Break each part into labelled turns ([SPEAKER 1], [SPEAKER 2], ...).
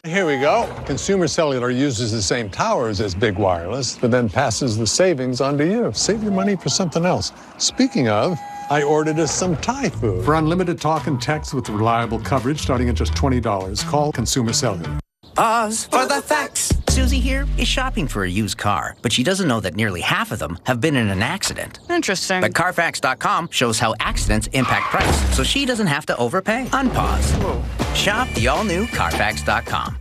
[SPEAKER 1] Here we go. Consumer Cellular uses the same towers as Big Wireless, but then passes the savings on to you. Save your money for something else. Speaking of, I ordered us some Thai food. For unlimited talk and text with reliable coverage starting at just $20, call Consumer Cellular.
[SPEAKER 2] Pause for the facts. Susie here is shopping for a used car, but she doesn't know that nearly half of them have been in an accident.
[SPEAKER 3] Interesting.
[SPEAKER 2] But Carfax.com shows how accidents impact price, so she doesn't have to overpay. Unpause.
[SPEAKER 3] Whoa.
[SPEAKER 2] Shop the all-new Carfax.com.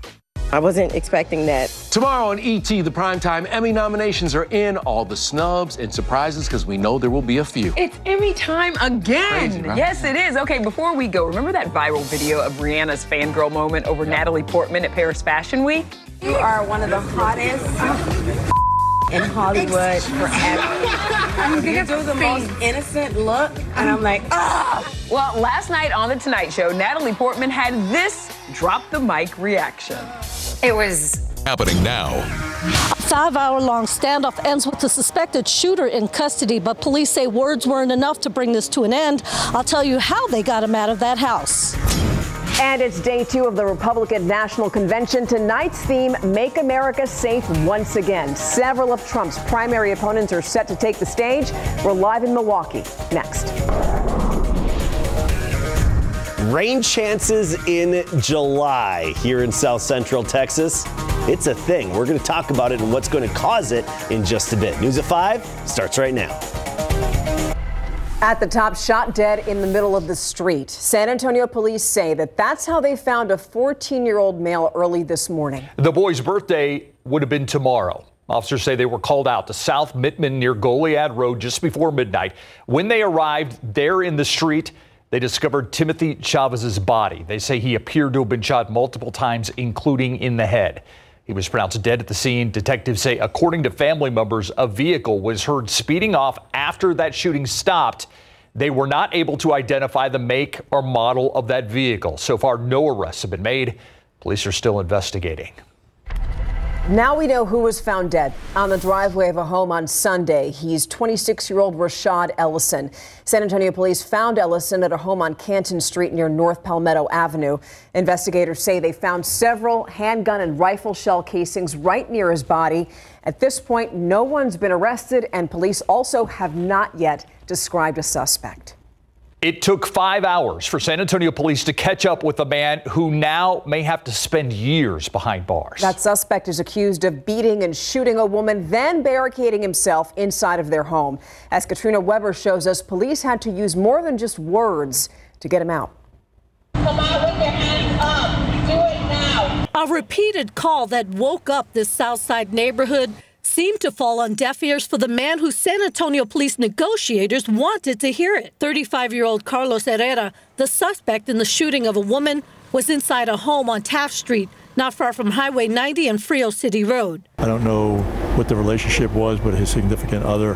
[SPEAKER 4] I wasn't expecting that.
[SPEAKER 5] Tomorrow on E.T., the Primetime Emmy nominations are in. All the snubs and surprises, because we know there will be a few.
[SPEAKER 3] It's Emmy time again.
[SPEAKER 5] Crazy, right?
[SPEAKER 3] Yes, it is. Okay, before we go, remember that viral video of Rihanna's fangirl moment over Natalie Portman at Paris Fashion Week?
[SPEAKER 4] You are one of the hottest in Hollywood forever. You do the most innocent look, and I'm like, ah!
[SPEAKER 3] Well, last night on The Tonight Show, Natalie Portman had this drop the mic reaction.
[SPEAKER 6] It was
[SPEAKER 7] happening now.
[SPEAKER 8] A 5-hour-long standoff ends with the suspected shooter in custody, but police say words weren't enough to bring this to an end. I'll tell you how they got him out of that house.
[SPEAKER 9] And it's day 2 of the Republican National Convention. Tonight's theme, Make America Safe Once Again. Several of Trump's primary opponents are set to take the stage. We're live in Milwaukee. Next.
[SPEAKER 10] Rain chances in July here in South Central Texas. It's a thing. We're going to talk about it and what's going to cause it in just a bit. News at 5 starts right now.
[SPEAKER 9] At the top, shot dead in the middle of the street. San Antonio police say that that's how they found a 14-year-old male early this morning.
[SPEAKER 11] The boy's birthday would have been tomorrow. Officers say they were called out to South Mittman near Goliad Road just before midnight. When they arrived there in the street, they discovered Timothy Chavez's body. They say he appeared to have been shot multiple times, including in the head. He was pronounced dead at the scene. Detectives say, according to family members, a vehicle was heard speeding off after that shooting stopped. They were not able to identify the make or model of that vehicle. So far, no arrests have been made. Police are still investigating.
[SPEAKER 9] Now we know who was found dead on the driveway of a home on Sunday. He's 26-year-old Rashad Ellison. San Antonio police found Ellison at a home on Canton Street near North Palmetto Avenue. Investigators say they found several handgun and rifle shell casings right near his body. At this point, no one's been arrested, and police also have not yet described a suspect.
[SPEAKER 11] It took 5 hours for San Antonio police to catch up with a man who now may have to spend years behind bars.
[SPEAKER 9] That suspect is accused of beating and shooting a woman, then barricading himself inside of their home. As Katrina Weber shows us, police had to use more than just words to get him out.
[SPEAKER 12] Come out with your hands up. Do it now.
[SPEAKER 8] A repeated call that woke up this Southside neighborhood seemed to fall on deaf ears for the man who San Antonio police negotiators wanted to hear it. 35-year-old Carlos Herrera, the suspect in the shooting of a woman, was inside a home on Taft Street, not far from Highway 90 and Frio City Road.
[SPEAKER 13] I don't know what the relationship was, but his significant other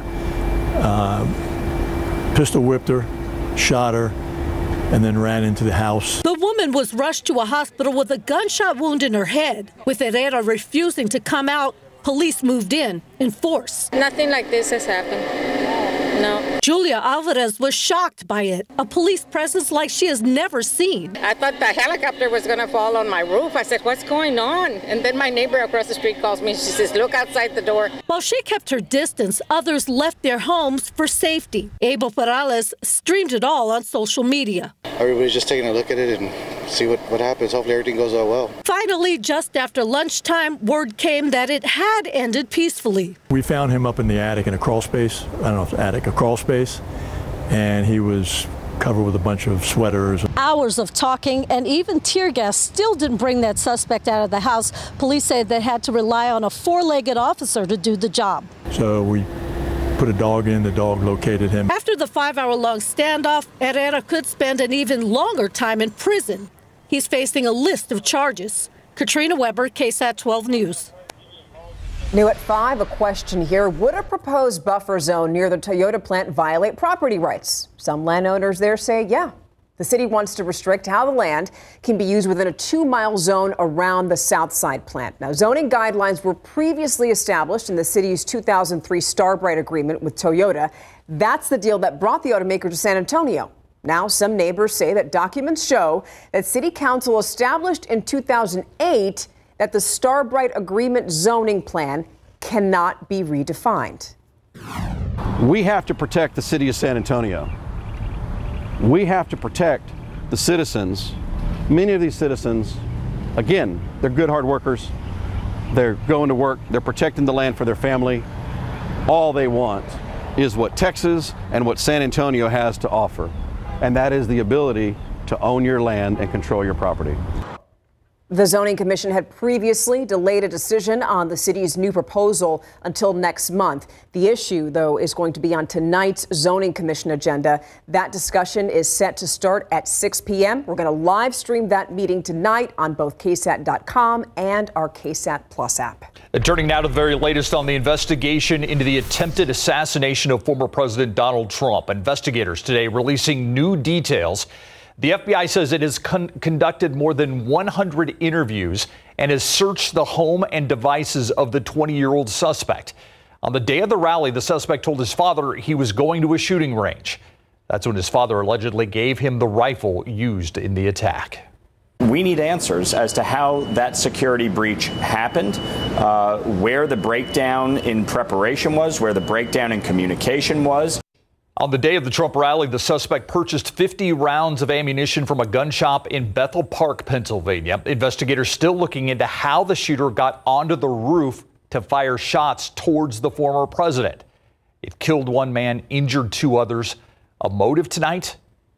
[SPEAKER 13] pistol whipped her, shot her, and then ran into the house.
[SPEAKER 8] The woman was rushed to a hospital with a gunshot wound in her head. With Herrera refusing to come out, police moved in force.
[SPEAKER 14] Nothing like this has happened. No.
[SPEAKER 8] Julia Alvarez was shocked by it, a police presence like she has never seen.
[SPEAKER 14] I thought the helicopter was going to fall on my roof. I said, what's going on? And then my neighbor across the street calls me. She says, look outside the door.
[SPEAKER 8] While she kept her distance, others left their homes for safety. Abel Perales streamed it all on social media.
[SPEAKER 15] Everybody's just taking a look at it and see what happens. Hopefully everything goes out well.
[SPEAKER 8] Finally, just after lunchtime, word came that it had ended peacefully.
[SPEAKER 13] We found him up in the attic in a crawl space. I don't know if it's attic, a crawl space. And he was covered with a bunch of sweaters.
[SPEAKER 8] Hours of talking and even tear gas still didn't bring that suspect out of the house. Police say they had to rely on a four-legged officer to do the job.
[SPEAKER 13] So we put a dog in, the dog located him.
[SPEAKER 8] After the 5-hour-long standoff, Herrera could spend an even longer time in prison. He's facing a list of charges. Katrina Weber, KSAT 12 News.
[SPEAKER 9] New at 5, a question here. Would a proposed buffer zone near the Toyota plant violate property rights? Some landowners there say, yeah. The city wants to restrict how the land can be used within a 2-mile zone around the Southside plant. Now, zoning guidelines were previously established in the city's 2003 Starbright agreement with Toyota. That's the deal that brought the automaker to San Antonio. Now, some neighbors say that documents show that city council established in 2008 that the Starbright Agreement zoning plan cannot be redefined.
[SPEAKER 6] We have to protect the city of San Antonio. We have to protect the citizens. Many of these citizens, again, they're good hard workers. They're going to work. They're protecting the land for their family. All they want is what Texas and what San Antonio has to offer, and that is the ability to own your land and control your property.
[SPEAKER 9] The Zoning Commission had previously delayed a decision on the city's new proposal until next month. The issue, though, is going to be on tonight's Zoning Commission agenda. That discussion is set to start at 6 p.m. We're going to live stream that meeting tonight on both KSAT.com and our KSAT Plus app.
[SPEAKER 11] Turning now to the very latest on the investigation into the attempted assassination of former President Donald Trump. Investigators today releasing new details. The FBI says it has conducted more than 100 interviews and has searched the home and devices of the 20-year-old suspect. On the day of the rally, the suspect told his father he was going to a shooting range. That's when his father allegedly gave him the rifle used in the attack.
[SPEAKER 7] We need answers as to how that security breach happened, where the breakdown in preparation was, where the breakdown in communication was.
[SPEAKER 11] On the day of the Trump rally, the suspect purchased 50 rounds of ammunition from a gun shop in Bethel Park, Pennsylvania. Investigators still looking into how the shooter got onto the roof to fire shots towards the former president. It killed one man, injured two others. A motive tonight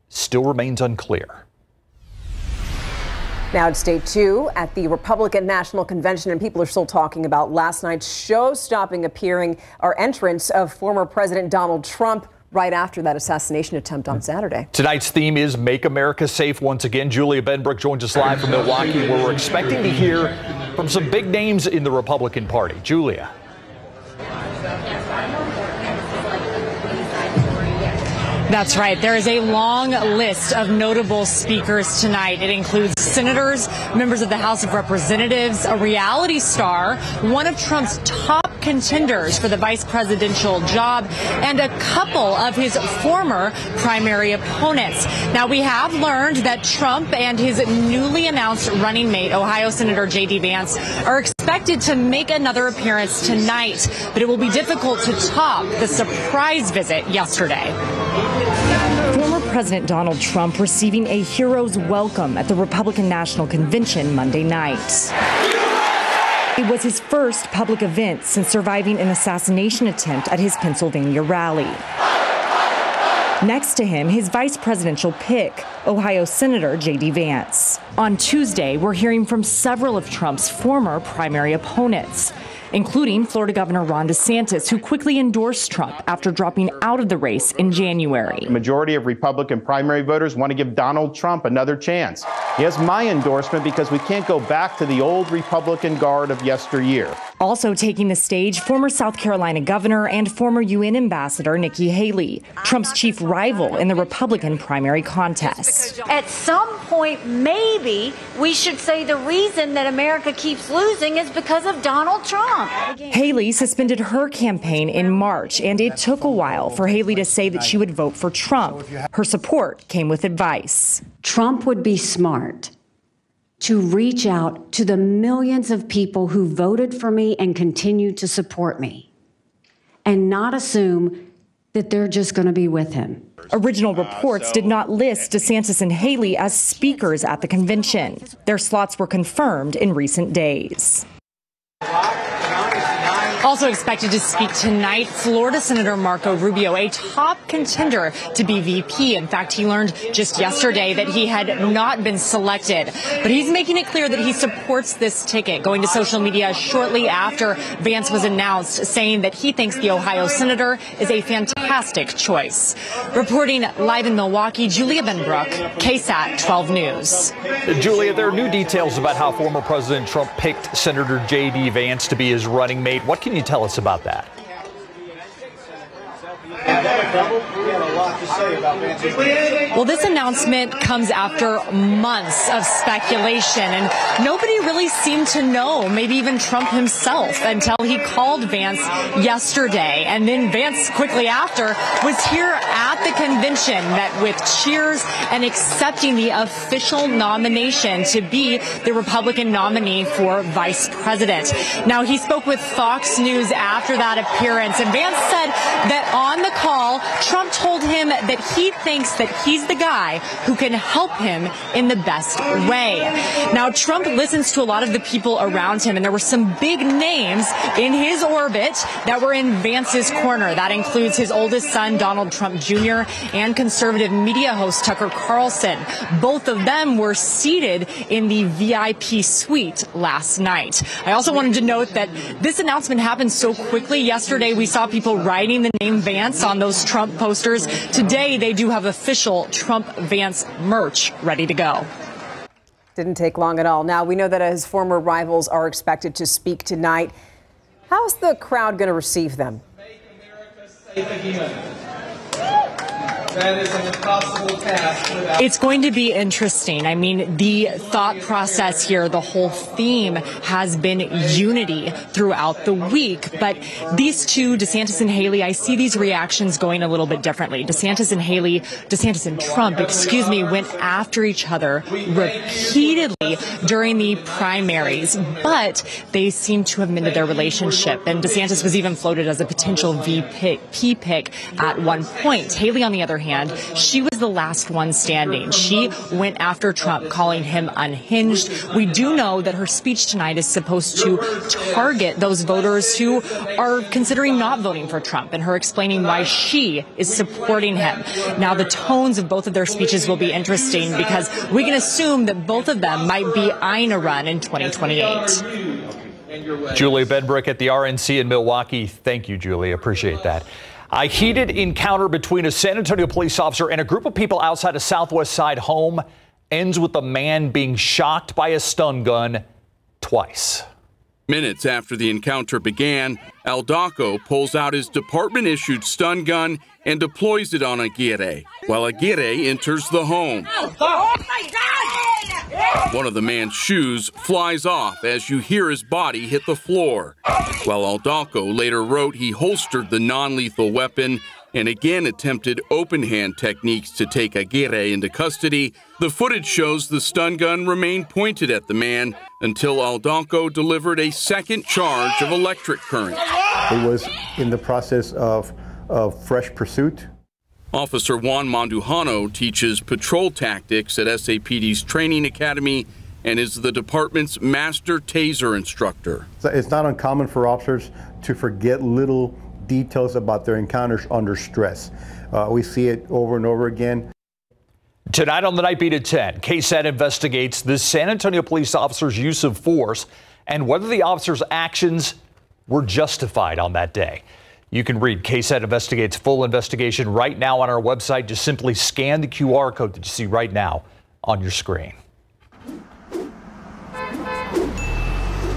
[SPEAKER 11] still remains unclear.
[SPEAKER 9] Now it's day 2 at the Republican National Convention, and people are still talking about last night's show-stopping entrance of former President Donald Trump right after that assassination attempt on Saturday.
[SPEAKER 11] Tonight's theme is Make America Safe once again. Julia Benbrook joins us live from Milwaukee, where we're expecting to hear from some big names in the Republican Party. Julia.
[SPEAKER 16] That's right. There is a long list of notable speakers tonight. It includes senators, members of the House of Representatives, a reality star, one of Trump's top contenders for the vice presidential job, and a couple of his former primary opponents. Now, we have learned that Trump and his newly announced running mate, Ohio Senator J.D. Vance, are expected to make another appearance tonight, but it will be difficult to top the surprise visit yesterday.
[SPEAKER 17] Former President Donald Trump receiving a hero's welcome at the Republican National Convention Monday night. It was his first public event since surviving an assassination attempt at his Pennsylvania rally. Next to him, his vice presidential pick, Ohio Senator J.D. Vance. On Tuesday, we're hearing from several of Trump's former primary opponents, including Florida Governor Ron DeSantis, who quickly endorsed Trump after dropping out of the race in January.
[SPEAKER 18] The majority of Republican primary voters want to give Donald Trump another chance. He has my endorsement because we can't go back to the old Republican guard of yesteryear.
[SPEAKER 17] Also taking the stage, former South Carolina governor and former UN ambassador Nikki Haley, Trump's chief rival in the Republican primary contest.
[SPEAKER 19] At some point, maybe we should say the reason that America keeps losing is because of Donald Trump.
[SPEAKER 17] Haley suspended her campaign in March, and it took a while for Haley to say that she would vote for Trump. Her support came with advice.
[SPEAKER 20] Trump would be smart to reach out to the millions of people who voted for me and continue to support me, and not assume that they're just going to be with him.
[SPEAKER 17] Original reports did not list DeSantis and Haley as speakers at the convention. Their slots were confirmed in recent days.
[SPEAKER 16] Also expected to speak tonight, Florida Senator Marco Rubio, a top contender to be VP. In fact, he learned just yesterday that he had not been selected. But he's making it clear that he supports this ticket, going to social media shortly after Vance was announced, saying that he thinks the Ohio senator is a fantastic choice. Reporting live in Milwaukee, Julia Benbrook, KSAT 12 News.
[SPEAKER 11] Julia, there are new details about how former President Trump picked Senator J.D. Vance to be his running mate. What can you tell us about that?
[SPEAKER 16] Well, this announcement comes after months of speculation, and nobody really seemed to know, maybe even Trump himself, until he called Vance yesterday. And then Vance quickly after was here at the convention, met with cheers and accepting the official nomination to be the Republican nominee for vice president. Now, he spoke with Fox News after that appearance, and Vance said that on the call, Trump told him that he thinks that he's the guy who can help him in the best way. Now, Trump listens to a lot of the people around him, and there were some big names in his orbit that were in Vance's corner. That includes his oldest son, Donald Trump Jr., and conservative media host Tucker Carlson. Both of them were seated in the VIP suite last night. I also wanted to note that this announcement happened so quickly. Yesterday, we saw people writing the name Vance on those Trump posters. Today, they do have official Trump-Vance merch ready to go.
[SPEAKER 9] Didn't take long at all. Now, we know that his former rivals are expected to speak tonight. How's the crowd going to receive them?
[SPEAKER 21] Make America safe again. That is an impossible task without...
[SPEAKER 16] It's going to be interesting. I mean, the thought process here, the whole theme has been unity throughout the week. But these two, DeSantis and Haley, I see these reactions going a little bit differently. DeSantis and Trump, went after each other repeatedly during the primaries. But they seem to have mended their relationship. And DeSantis was even floated as a potential VP pick at one point. Haley, on the other hand, she was the last one standing. She went after Trump, calling him unhinged. We do know that her speech tonight is supposed to target those voters who are considering not voting for Trump, and her explaining why she is supporting him. Now, the tones of both of their speeches will be interesting because we can assume that both of them might be eyeing a run in 2028.
[SPEAKER 11] Julia Benbrick at the RNC in Milwaukee. Thank you, Julia. Appreciate that. A heated encounter between a San Antonio police officer and a group of people outside a Southwest Side home ends with a man being shocked by a stun gun twice.
[SPEAKER 22] Minutes after the encounter began, Aldaco pulls out his department-issued stun gun and deploys it on Aguirre, while Aguirre enters the home.
[SPEAKER 12] Oh my God!
[SPEAKER 22] One of the man's shoes flies off as you hear his body hit the floor, while Aldaco later wrote he holstered the non-lethal weapon and again attempted open-hand techniques to take Aguirre into custody. The footage shows the stun gun remained pointed at the man until Aldaco delivered a second charge of electric current.
[SPEAKER 23] It was in the process of fresh pursuit.
[SPEAKER 22] Officer Juan Mandujano teaches patrol tactics at SAPD's training academy and is the department's master taser instructor.
[SPEAKER 23] It's not uncommon for officers to forget little details about their encounters under stress. We see it over and over again.
[SPEAKER 11] Tonight on the Night Beat at 10, KSAT investigates the San Antonio police officer's use of force and whether the officer's actions were justified on that day. You can read KSAT Investigates full investigation right now on our website. Just simply scan the QR code that you see right now on your screen.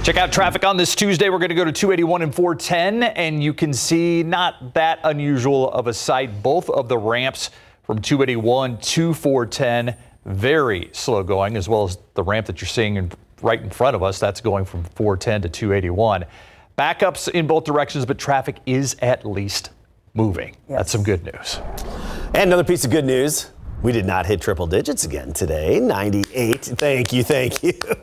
[SPEAKER 11] Check out traffic on this Tuesday. We're going to go to 281 and 410, and you can see not that unusual of a sight. Both of the ramps from 281 to 410, very slow going, as well as the ramp that you're seeing right in front of us. That's going from 410 to 281. Backups in both directions, but traffic is at least moving. Yes. That's some good news.
[SPEAKER 10] And another piece of good news. We did not hit triple digits again today. 98. Thank you.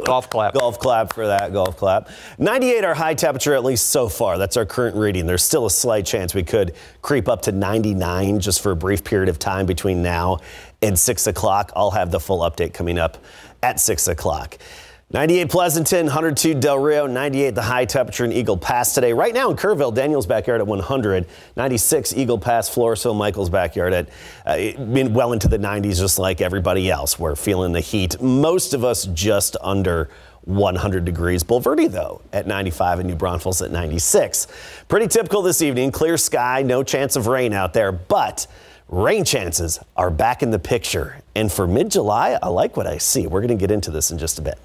[SPEAKER 11] Golf clap.
[SPEAKER 10] Golf clap for that. Golf clap. 98 our high temperature, at least so far. That's our current reading. There's still a slight chance we could creep up to 99 just for a brief period of time between now and 6 o'clock. I'll have the full update coming up at 6 o'clock. 98 Pleasanton, 102 Del Rio, 98 the high temperature in Eagle Pass today. Right now in Kerrville, Daniel's backyard at 100, 96 Eagle Pass, Floresville, Michael's backyard at well into the 90s, just like everybody else. We're feeling the heat. Most of us just under 100 degrees. Bulverde, though, at 95 and New Braunfels at 96. Pretty typical this evening. Clear sky, no chance of rain out there, but rain chances are back in the picture. And for mid-July, I like what I see. We're going to get into this in just a bit.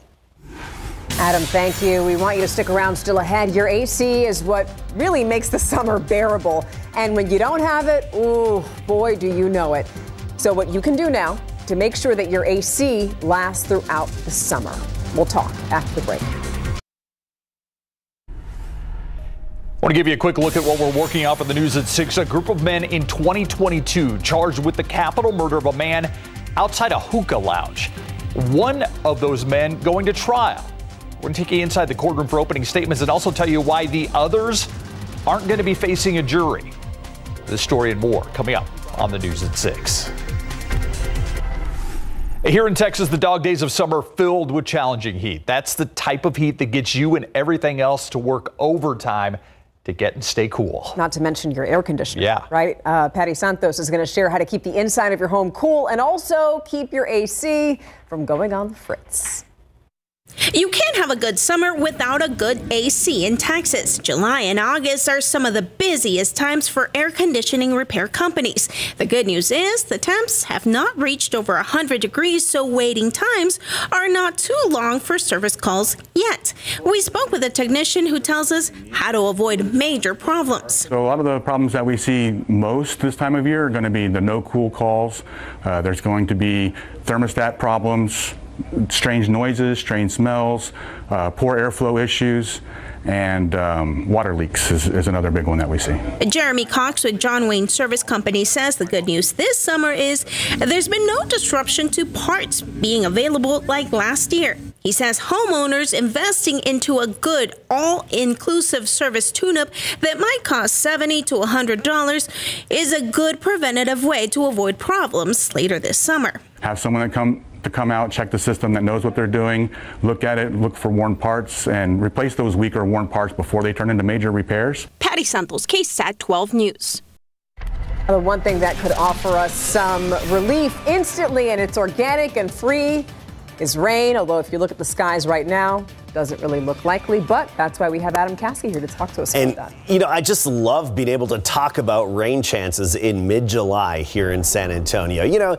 [SPEAKER 9] Adam, thank you. We want you to stick around. Still ahead, your AC is what really makes the summer bearable. And when you don't have it, ooh, boy, do you know it. So what you can do now to make sure that your AC lasts throughout the summer. We'll talk after the break.
[SPEAKER 11] I want to give you a quick look at what we're working on for the news at 6. A group of men in 2022 charged with the capital murder of a man outside a hookah lounge. One of those men going to trial. We're going to take you inside the courtroom for opening statements and also tell you why the others aren't going to be facing a jury. This story and more coming up on the news at 6. Here in Texas, the dog days of summer filled with challenging heat. That's the type of heat that gets you and everything else to work overtime to get and stay cool.
[SPEAKER 9] Not to mention your air conditioner.
[SPEAKER 11] Yeah.
[SPEAKER 9] Right? Patty Santos is going to share how to keep the inside of your home cool and also keep your AC from going on the fritz.
[SPEAKER 1] You can't have a good summer without a good AC in Texas. July and August are some of the busiest times for air conditioning repair companies. The good news is the temps have not reached over 100 degrees, so waiting times are not too long for service calls yet. We spoke with a technician who tells us how to avoid major problems.
[SPEAKER 2] So a lot of the problems that we see most this time of year are going to be the no cool calls. There's going to be thermostat problems, strange noises, strange smells, poor airflow issues, and water leaks is another big one that we see.
[SPEAKER 1] Jeremy Cox with John Wayne Service Company says the good news this summer is there's been no disruption to parts being available like last year. He says homeowners investing into a good all-inclusive service tune-up that might cost $70 to $100 is a good preventative way to avoid problems later this summer.
[SPEAKER 2] Have someone to come out, check the system, that knows what they're doing, look at it, look for worn parts, and replace those weaker worn parts before they turn into major repairs.
[SPEAKER 1] Patty Santos, KSAT 12 News.
[SPEAKER 9] The one thing that could offer us some relief instantly, and it's organic and free, is rain. Although if you look at the skies right now, doesn't really look likely, but that's why we have Adam Caskey here to talk to us about that.
[SPEAKER 10] You know, I just love being able to talk about rain chances in mid-July here in San Antonio. You know,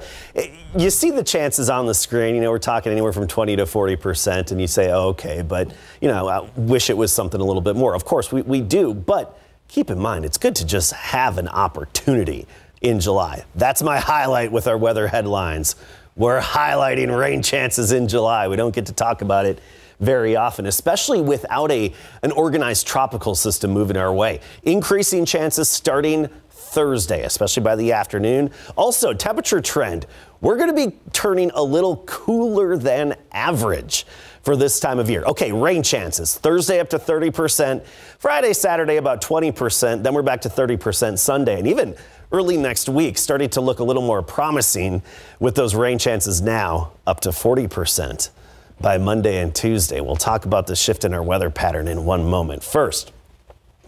[SPEAKER 10] you see the chances on the screen, you know, we're talking anywhere from 20 to 40%, and you say, oh, okay, but, you know, I wish it was something a little bit more. Of course, we do, but keep in mind, it's good to just have an opportunity in July. That's my highlight with our weather headlines. We're highlighting rain chances in July. We don't get to talk about it very often, especially without an organized tropical system moving our way. Increasing chances starting Thursday, especially by the afternoon. Also, temperature trend. We're going to be turning a little cooler than average for this time of year. Okay, rain chances. Thursday up to 30%. Friday, Saturday about 20%. Then we're back to 30% Sunday. And even early next week starting to look a little more promising with those rain chances now up to 40%. By Monday and Tuesday. We'll talk about the shift in our weather pattern in one moment. First,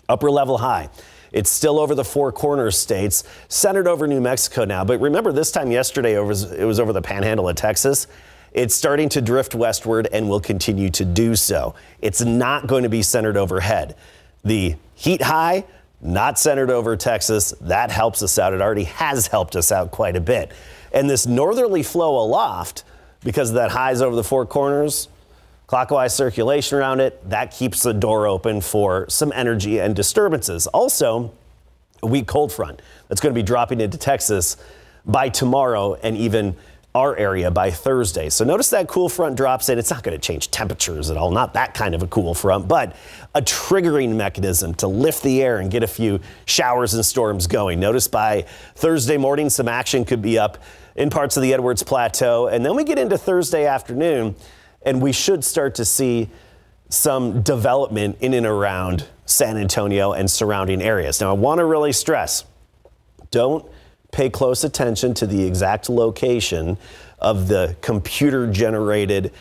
[SPEAKER 10] upper level high. It's still over the Four Corners states, centered over New Mexico now. But remember, this time yesterday, it was over the panhandle of Texas. It's starting to drift westward and will continue to do so. It's not going to be centered overhead. The heat high, not centered over Texas. That helps us out. It already has helped us out quite a bit. And this northerly flow aloft, because of that highs over the Four Corners, clockwise circulation around it, that keeps the door open for some energy and disturbances. Also, a weak cold front that's going to be dropping into Texas by tomorrow and even our area by Thursday. So notice that cool front drops in. It's not going to change temperatures at all, not that kind of a cool front, but a triggering mechanism to lift the air and get a few showers and storms going. Notice by Thursday morning, some action could be up in parts of the Edwards Plateau. And then we get into Thursday afternoon, and we should start to see some development in and around San Antonio and surrounding areas. Now, I want to really stress, don't pay close attention to the exact location of the computer-generated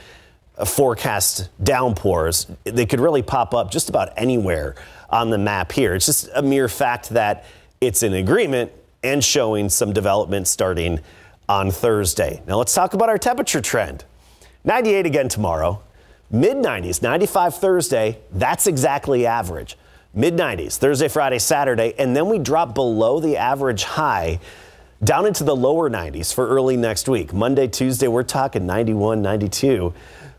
[SPEAKER 10] forecast downpours. They could really pop up just about anywhere on the map here. It's just a mere fact that it's in agreement and showing some development starting on Thursday. Now let's talk about our temperature trend. 98 again tomorrow, mid-90s, 95 Thursday. That's exactly average. Mid-90s Thursday, Friday, Saturday, and then we drop below the average high down into the lower 90s for early next week. Monday, Tuesday, we're talking 91, 92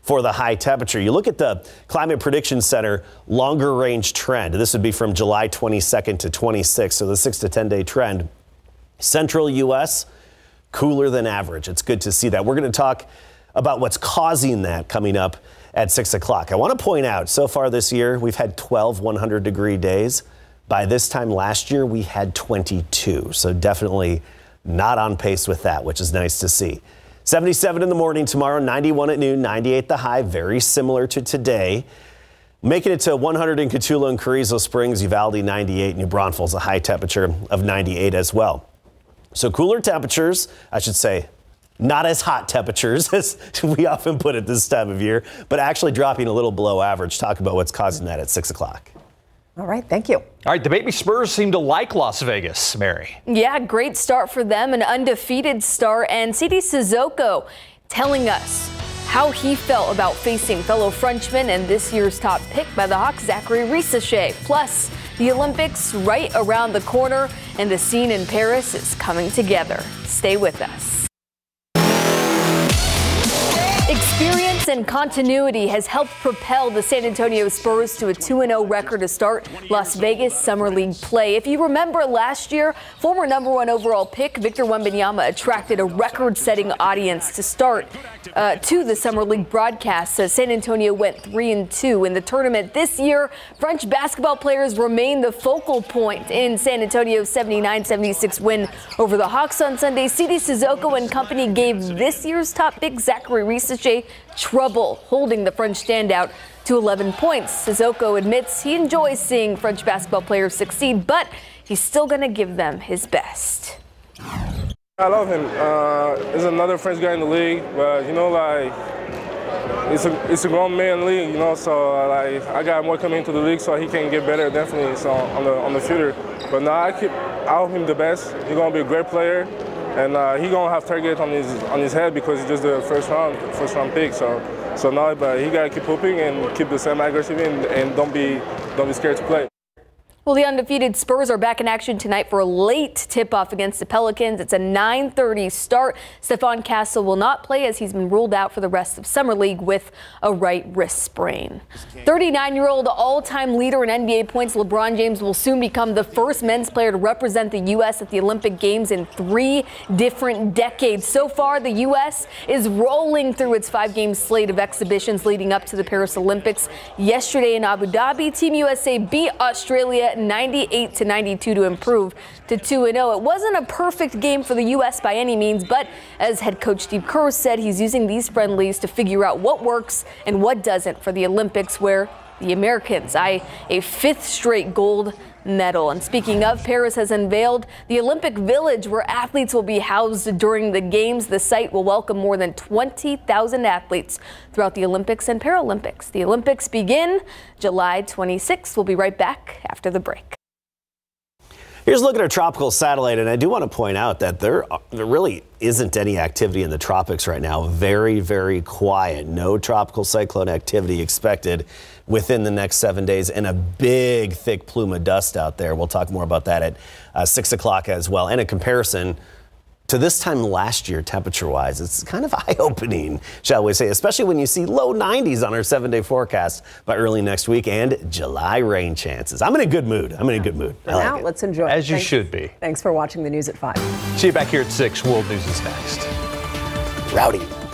[SPEAKER 10] for the high temperature. You look at the Climate Prediction Center longer range trend. This would be from July 22nd to 26th, so the 6 to 10 day trend. Central U.S., cooler than average. It's good to see that. We're going to talk about what's causing that coming up at 6 o'clock. I want to point out, so far this year, we've had 12 100-degree days. By this time last year, we had 22. So definitely not on pace with that, which is nice to see. 77 in the morning tomorrow, 91 at noon, 98 the high, very similar to today. Making it to 100 in Cotulla and Carrizo Springs, Uvalde 98, New Braunfels a high temperature of 98 as well. So cooler temperatures, I should say, not as hot temperatures as we often put it this time of year, but actually dropping a little below average. Talk about what's causing that at 6 o'clock.
[SPEAKER 9] All right, thank you.
[SPEAKER 11] All right, the baby Spurs seem to like Las Vegas, Mary.
[SPEAKER 3] Yeah, great start for them, an undefeated start. And CD Sissoko telling us how he felt about facing fellow Frenchman and this year's top pick by the Hawks, Zachary Risacher. Plus, the Olympics right around the corner, and the scene in Paris is coming together. Stay with us. Experience and continuity has helped propel the San Antonio Spurs to a 2-0 record to start Las Vegas Summer League play. If you remember last year, former #1 overall pick Victor Wembanyama attracted a record-setting audience to start to the Summer League broadcast as San Antonio went 3-2 in the tournament. This year, French basketball players remain the focal point in San Antonio's 79-76 win over the Hawks on Sunday. CD Sissoko and company gave this year's top pick Zachary Risacher trouble holding the French standout to 11 points. Sissoko admits he enjoys seeing French basketball players succeed, but he's still going to give them his best.
[SPEAKER 4] I love him. He's another French guy in the league, but you know, like it's a grown man league, you know. So like I got more coming into the league, so he can get better definitely. So on the future, but now I hope him the best. He's gonna be a great player. And he gonna have target on his head because he's just the first round pick. So now, but he gotta keep hooping and keep the same aggressive and don't be scared to play.
[SPEAKER 3] Well, the undefeated Spurs are back in action tonight for a late tip-off against the Pelicans. It's a 9:30 start. Stephon Castle will not play as he's been ruled out for the rest of Summer League with a right wrist sprain. 39-year-old all-time leader in NBA points, LeBron James will soon become the first men's player to represent the U.S. at the Olympic Games in 3 different decades. So far, the U.S. is rolling through its 5-game slate of exhibitions leading up to the Paris Olympics. Yesterday in Abu Dhabi, Team USA beat Australia 98-92 to improve to 2-0. It wasn't a perfect game for the U.S. by any means, but as head coach Steve Kerr said, he's using these friendlies to figure out what works and what doesn't for the Olympics, where the Americans eye a 5th straight gold medal. And speaking of, Paris has unveiled the Olympic Village where athletes will be housed during the games. The site will welcome more than 20,000 athletes throughout the Olympics and Paralympics. The Olympics begin July 26th. We'll be right back after the break.
[SPEAKER 10] Here's a look at our tropical satellite, and I do want to point out that there really isn't any activity in the tropics right now. Very, very quiet. No tropical cyclone activity expected within the next 7 days, and a big, thick plume of dust out there. We'll talk more about that at 6 o'clock as well. And in comparison to this time last year, temperature-wise, it's kind of eye-opening, shall we say, especially when you see low 90s on our 7-day forecast by early next week and July rain chances. I'm in a good mood.
[SPEAKER 9] Now, let's enjoy it.
[SPEAKER 11] As you should be.
[SPEAKER 9] Thanks for watching the news at 5.
[SPEAKER 11] See you back here at 6. World News is next.
[SPEAKER 10] Rowdy.